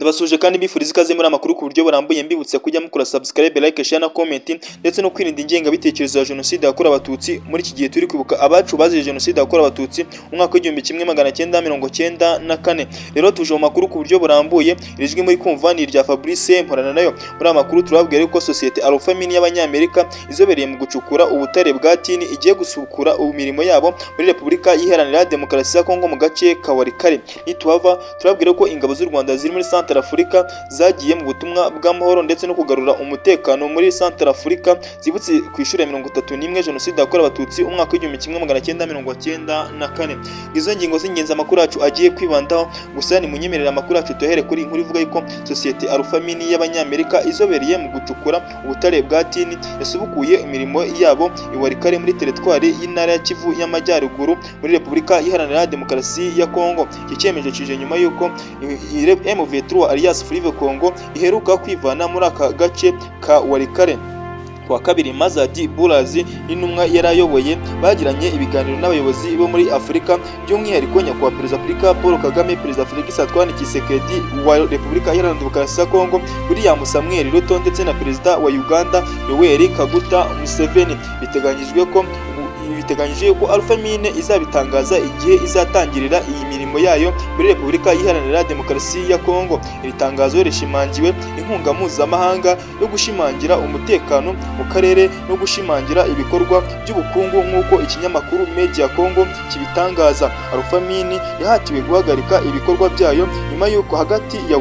Ndabasuje kandi bifuriza ikaze muri amakuru ku buryo burambuye mbibutsa kujya mukora subscribe, like, share na comment ndetse no kwirinda ingengabitekerezo ya jenoside yakorewe abatutsi muri iki gihe turi kwibuka abacu bazize jenoside yakorewe abatutsi umwaka w'igihumbi kimwe magana cyenda mirongo cyenda na kane. Rero tuje mu makuru ku buryo burambuye, rijwi muri kumva ni irya Fabrice Mporana nayo. Muri amakuru turababwira ko sosiyete Alpha Mine y'Abanyamerika izobereye mu gucukura ubutare bwa tini igiye gusukura imirimo yabo muri Repubulika Iharanira Demokarasi ya Kongo mu gace ka Walikale. Nituhava turababwira ko ingabo z'u Rwanda ziri muri Centrafrica zagiye mu butumwa bw'amahoro ndetse no kugarura umutekano muri Centrafrica zibutse ku ishuri ya 31 jenoside yakorewe abatutsi umwaka w'igihumbi kimwe magana cyenda mirongo cyenda na kane. Izo ngingo z'ingenzi amakuru yacu agiye kwibandaho, gusa ni munyemerera amakuru yacu tuhere kuri inkuru ivuga yuko sosiyete Alpha Mine y'Abanyamerika izobereye mu gucukura ubutare bwa tini yasubukuye imirimo yabo i Walikale muri teritwari y'intara ya Kivu y'Amajyaruguru muri Repubulika Iharanira Demokarasi ya Kongo. Iki cyemezo kije nyuma yuko MV3 alias Fleuve Congo iheruka kwivana muri aka gace ka Walikale. Kwa kabiri Mazadi Bulazi n'intumwa yarayoboye bagiranye ibiganiro n'abayobozi bo muri Afurika, by'umwihariko nyakubahwa Perezida Afurika Paul Kagame, Perezida Felix Antoine Tshisekedi wa Repubulika Iharanira Demokarasi ya Kongo, William Samuel Ruto ndetse na Perezida wa Uganda Yoweri Kaguta Museveni. Biteganyije ko Alpha Mine izabitangaza igihe izatangirira iyi mirimo yayo muri Repubulika Iharanira Demokarasi ya Kongo. Iri tangazo rishimangiwe inkunga mpuzamahanga yo gushimangira umutekano mu karere no gushimangira ibikorwa by'ubukungu nk'uko ikinyamakuru Media Congo kibitangaza. Alpha Mine yahatiwe guhagarika ibikorwa byayo nyuma y'uko hagati ya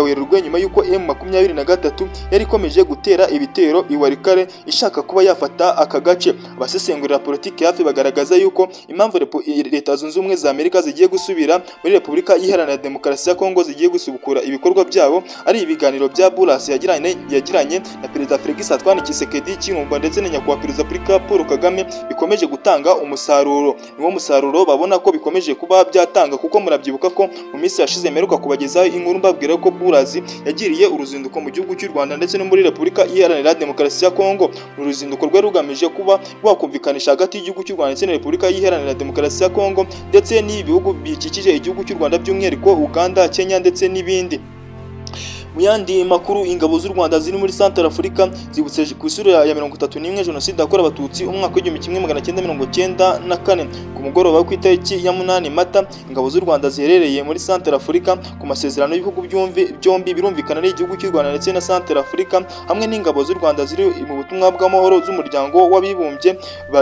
Werurwe nyuma y'uko M23 yari ikomeje gutera ibitero i Walikale ishaka kuba yafata aka gace. Abasesengurira politiki hafi bagaragaza yuko impamvu Leta Zunze Ubumwe za Amerika zigiye gusubira muri Repubulika Iharanira Demokarasi ya Kongo zigiye gusubukura ibikorwa byabo ari ibiganiro bya Bulazi yagiranye na Perezida Felix Antoine Tshisekedi cy'Ingumba ndetse na nyakubahwa Perezida Afurika Paul Kagame bikomeje gutanga umusaruro. Niwo musaruro babona ko bikomeje kuba byatanga, kuko murabyibuka ko mu minsi yashize meruka kubagezaho inkuru mbabwira ko Bulazi yagiriye uruzinduko mu gihugu cy'u Rwanda ndetse no muri Repubulika Iharanira Demokarasi ya Kongo. Uruzinduko rwari rugamije kuba wakumvikanisha hagati y'igihugu cy'u Rwanda ndetse na Repubulika Iharanira Demokarasi ya Kongo ndetse n'ibihugu bikikije igihugu cy'u Rwanda by'umwihariko Uganda, Kenya ndetse n'ibindi. Mu yandi makuru, ingabo z'u Rwanda ziri muri Centrafrica zibutse ku isura ya 31 jenoside yakorewe abatutsi umwaka w'igihumbi kimwe magana cyenda mirongo cyenda na kane. Ku mugoroba ku itariki ya 8 Mata, ingabo z'u Rwanda ziherereye muri Centrafrica ku masezerano y'ibihugu byombi birumvikana ari igihugu cy'u Rwanda ndetse na Centrafrica, hamwe n'ingabo z'u Rwanda ziri mu butumwa bw'amahoro z'umuryango w'abibumbye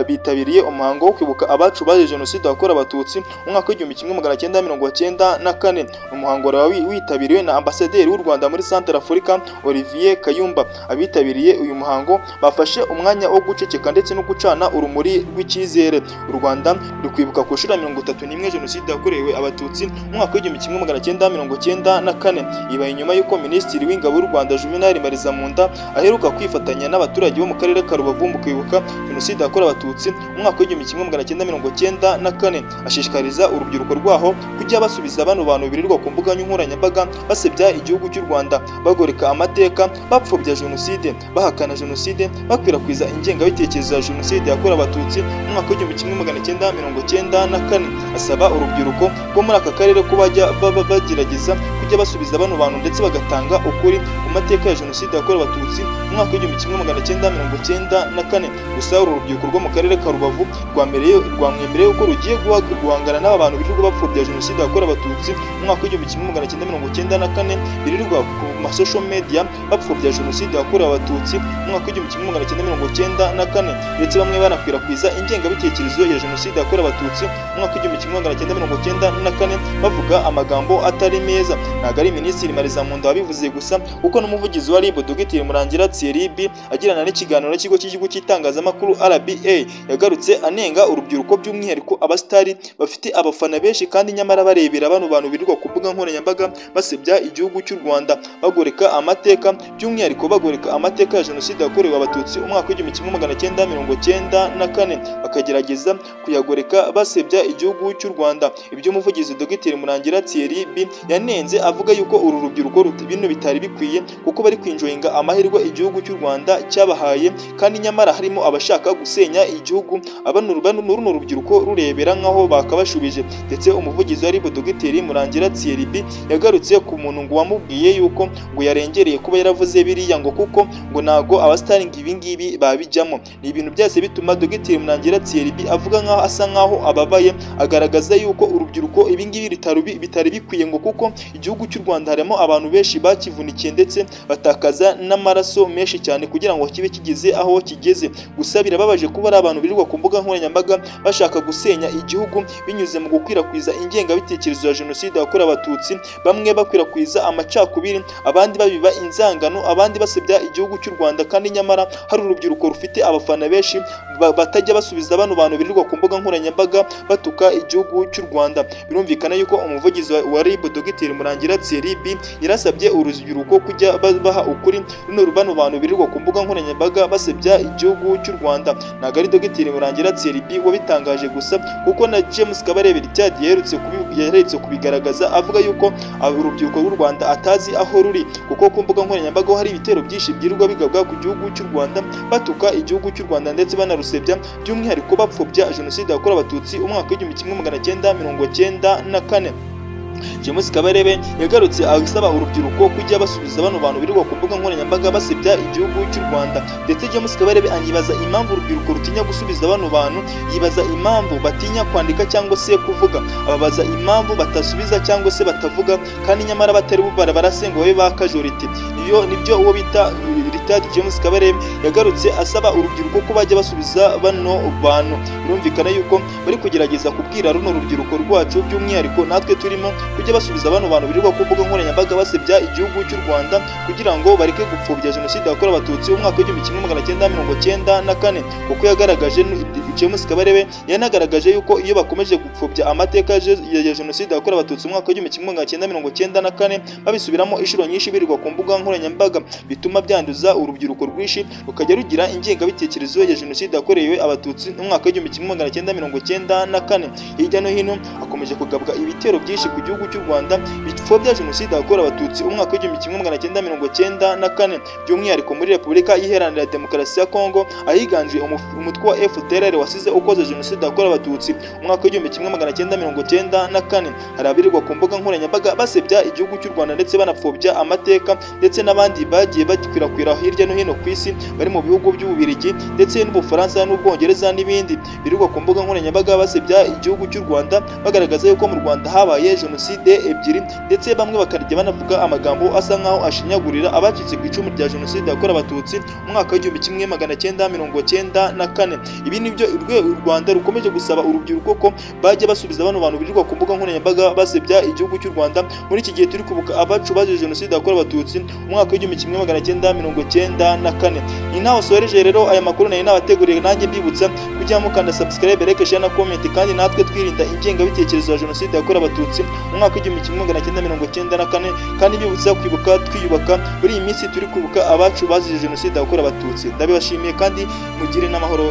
bitabiriye umuhango wo kwibuka abacu bazize jenoside yakorewe abatutsi umwaka w'igihumbi kimwe magana cyenda mirongo cyenda na kane. Umuhango witabiriwe na ambasaderi w'u Rwanda muri Centrafrica Olivier Kayumba. Abitabiriye uyu muhango bafashe umwanya wo guceceka ndetse no gucana urumuri rw'icyizere. U Rwanda ruri kwibuka ku nshuro ya 31 jenoside yakorewe abatutsi umwaka w'igihumbi kimwe magana cyenda mirongo cyenda na kane. Ibaye nyuma y'uko Minisitiri w'Ingabo w'u Rwanda Juvenal Marizamunda aheruka kwifatanya n'abaturage bo mu karere ka Rubavu mu kwibuka jenoside yakorewe abatutsi umwaka w'igihumbi kimwe magana cyenda mirongo cyenda na kane. Ashishikariza urubyiruko rwaho kujya basubiza bano bantu birirwa ku mbuga nkoranyambaga basebya igihugu cy'u Rwanda, bagoreka amateka, bapfobya jenoside, bahakana jenoside, bakwirakwiza ingengabitekerezo ya jenoside yakorewe abatutsi umwaka w'igihumbi kimwe magana cyenda mirongo cyenda na kane. Asaba urubyiruko rwo muri aka karere ko bajya bagerageza kujya basubiza bano bantu ndetse bagatanga ukuri ku mateka ya jenoside yakorewe abatutsi umwaka w'igihumbi kimwe magana cyenda mirongo cyenda na kane. Gusa uru rubyiruko rwo mu karere ka Rubavu rwamwemereye ko rugiye guhangana n'aba bantu birirwa bapfobya jenoside yakorewe abatutsi umwaka w'igihumbi kimwe magana cyenda mirongo cyenda na kane, birirwa ku social media bapfobya jenoside yakorewe abatutsi umwaka w'igihumbi kimwe magana cyenda mirongo cyenda na kane, ndetse bamwe banakwirakwiza ingengabitekerezo ya jenoside yakorewe abatutsi umwaka w'igihumbi kimwe magana cyenda mirongo cyenda na kane bavuga amagambo atari meza. Ntabwo ari Minisitiri Marizamunda wabivuze gusa, kuko n'umuvugizi wa RIB Dr Murangira Thierry agirana n'ikiganiro n'ikigo cy'igihugu cy'itangazamakuru RBA yagarutse anenga urubyiruko by'umwihariko abasitari bafite abafana benshi kandi nyamara barebera bano bantu birirwa ku mbuga nkoranyambaga basebya igihugu cy'u Rwanda, bagoreka amateka, by'umwihariko bagoreka amateka ya jenoside yakorewe abatutsi umwaka w'igihumbi kimwe magana cyenda mirongo cyenda na kane, bakagerageza kuyagoreka basebya igihugu cy'u Rwanda. Ibyo umuvugizi Dr Murangira Thierry yanenze avuga yuko uru rubyiruko bino bitari bikwiye kuko bari kwinjoyinga amahirwe igihugu cy'u Rwanda cyabahaye, kandi nyamara harimo abashaka gusenya igihugu runo rubyiruko rurebera nkaho bakabashubije. Ndetse umuvugizi wa RIB Dogiteri Murangira Thierry yagarutse ku muntu ngo wamubwiye yuko ngo yarengereye kuba yaravuze biriya ngo kuko ngo nago abasitaringi ibi ngibi babijyamo. Ni ibintu byose bituma Dogiteri Murangira Thierry avuga nkaho asa nkaho ababaye, agaragaza yuko urubyiruko ibi ngibi bitari bikwiye ngo kuko igihugu cy'u Rwanda harimo abantu benshi bakivunikiye ndetse batakaza n'amaraso menshi cyane kugira ngo kibe kigeze aho kigeze. Gusa birababaje kuba ari abantu birirwa ku mbuga nkoranyambaga bashaka gusenya igihugu binyuze mu gukwirakwiza ingengabitekerezo ya jenoside yakorewe abatutsi, bamwe bakwirakwiza amacakubiri, abandi babiba inzangano, abandi basebya igihugu cy'u Rwanda, kandi nyamara hari urubyiruko rufite abafana benshi batajya basubiza bano bantu birirwa ku mbuga nkoranyambaga batuka igihugu cy'u Rwanda. Birumvikana yuko umuvugizi wa RIB Dogiteri Murangira Thierry yarasabye urubyiruko kujya baha ukuri bano bantu birirwa ku mbuga nkoranyambaga basebya igihugu cy'u Rwanda. Ntabwo ari Dogiteri Murangira Thierry wabitangaje gusa kuko na James Kabarebe Richard yaherutse kubigaragaza avuga yuko urubyiruko rw'u Rwanda atazi aho ruri, kuko ku mbuga nkoranyambaga hari ibitero byinshi byirirwa bigabwa ku gihugu cy'u Rwanda batuka igihugu cy'u Rwanda ndetse banarusebya, by'umwihariko bapfobya jenoside yakorewe abatutsi umwaka w'1994. James Kabarebe yagarutse asaba urubyiruko kujya basubiza bano bantu birirwa ku mbuga nkoranyambaga basebya igihugu cy'u Rwanda. Ndetse James Kabarebe anibaza impamvu urubyiruko rutinya gusubiza bano bantu, yibaza impamvu batinya kwandika cyangwa se kuvuga, ababaza impamvu batasubiza cyangwa se batavuga, kandi nyamara batari bubara barasenga babe bakajorite. Nibyo uwo bita Richard James Kabarebe yagarutse asaba urubyiruko ko bajya basubiza bano bantu. Birumvikana yuko bari kugerageza kubwira runo rubyiruko rwacu, by'umwihariko natwe turimo kujya basubiza bano bantu birirwa ku mbuga nkoranyambaga basebya igihugu cy'u Rwanda kugira ngo bareke gupfobya jenoside yakorewe abatutsi umwaka w'1994, kuko yagaragaje James Kabarebe yanagaragaje yuko iyo bakomeje gupfobya amateka ya jenoside yakorewe abatutsi umwaka w'1994 babisubiramo inshuro nyinshi birirwa ku mbuga nkoranyambaga, bituma byanduza urubyiruko rwinshi rukajya rugira ingengabitekerezo ya jenoside yakorewe abatutsi umwaka w'1994. Hirya no hino hakomeje kugabwa ibitero byinshi ku gihugu cy'u Rwanda bipfobya jenoside yakorewe abatutsi umwaka w'1994, by'umwihariko muri Repubulika Iharanira Demokarasi ya Kongo ahiganje umutwe wa FDLR wasize ukoze jenoside yakorewe abatutsi umwaka w'1994. Hari abirirwa ku mbuga nkoranyambaga basebya igihugu cy'u Rwanda ndetse banapfobya amateka, ndetse n'abandi bagiye bakwirakwira hirya no hino ku isi bari mu bihugu by'Ububiligi ndetse n'Ubufaransa n'Ubwongereza n'ibindi, birirwa ku mbuga nkoranyambaga basebya igihugu cy'u Rwanda bagaragaza yuko mu Rwanda habaye jenoside ebyiri, ndetse bamwe bakarya banavuga amagambo asa nkaho ashinyagurira abacitse ku icumu rya jenoside yakorewe abatutsi umwaka w'1994. Ibi nibyo u Rwanda rukomeje gusaba urubyiruko ko bajya basubiza bano bantu birirwa ku mbuga nkoranyambaga basebya igihugu cy'u Rwanda muri iki gihe turi kubuka abacu bazize jenoside yakorewe abatutsi umwaka w'1994. Ni naho soreje rero aya makuru nari nabateguriye, nanjye mbibutsa kujya mukanda subscribe, like, share na comment, kandi natwe twirinda ingengabitekerezo ya jenoside yakorewe abatutsi umwaka w'1994, kandi bibutsa kwibuka twiyubaka. Muri iyi minsi turi kwibuka abacu bazize jenoside yakorewe abatutsi. Ndabibashimiye kandi mugire n'amahoro.